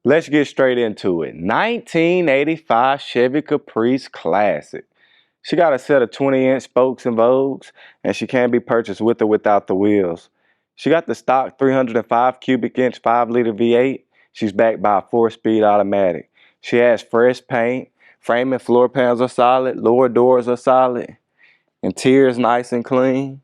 Let's get straight into it. 1985 Chevy Caprice Classic. She got a set of 20-inch spokes and Vogues, and she can be purchased with or without the wheels. She got the stock 305 cubic inch 5-liter V8. She's backed by a 4-speed automatic. She has fresh paint. Frame and floor panels are solid. Lower doors are solid. Interior is nice and clean.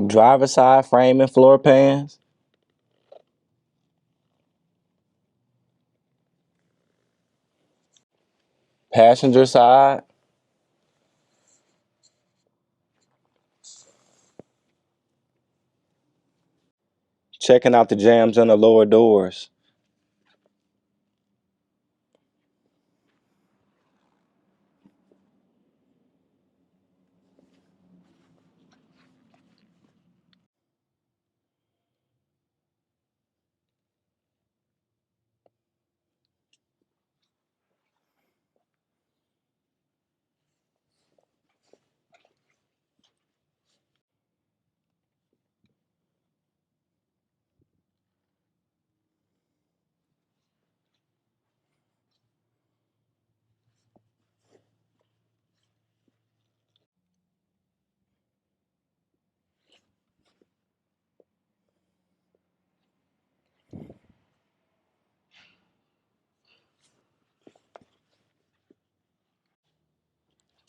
Driver side frame and floor pans. Passenger side. Checking out the jambs on the lower doors.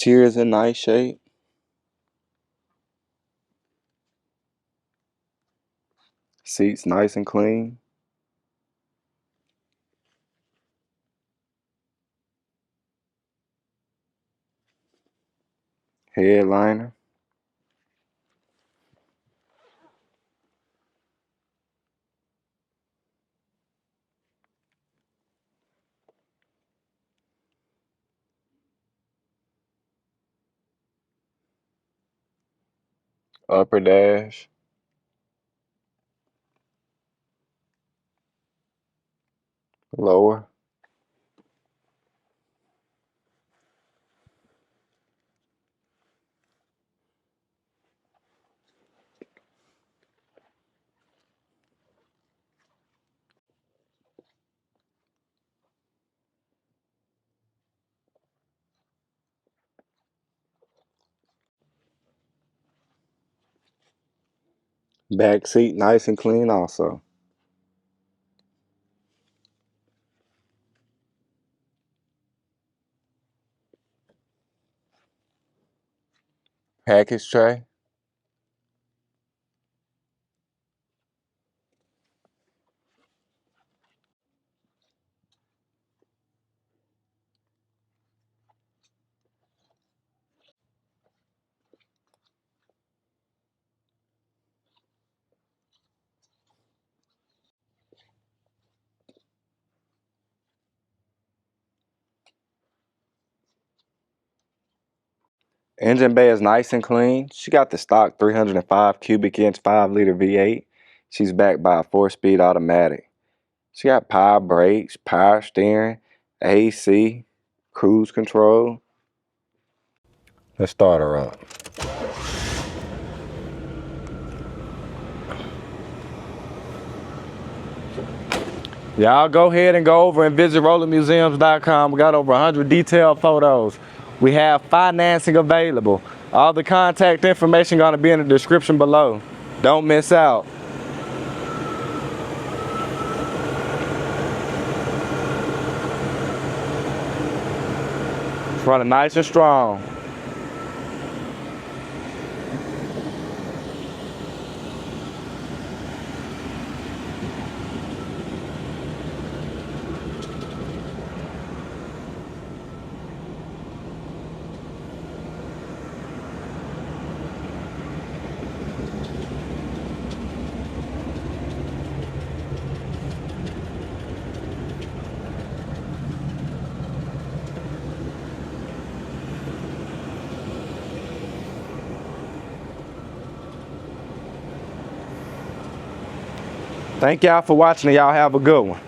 Interior's in nice shape. Seats nice and clean. Headliner. Upper dash. Lower. Back seat nice and clean also. Package tray. Engine bay is nice and clean. She got the stock 305 cubic inch 5-liter V8. She's backed by a 4-speed automatic. She got power brakes, power steering, AC, cruise control. Let's start her up. Y'all go ahead and go over and visit rollermuseums.com. We got over 100 detailed photos. We have financing available. All the contact information gonna be in the description below. Don't miss out. It's running nice and strong. Thank y'all for watching and y'all have a good one.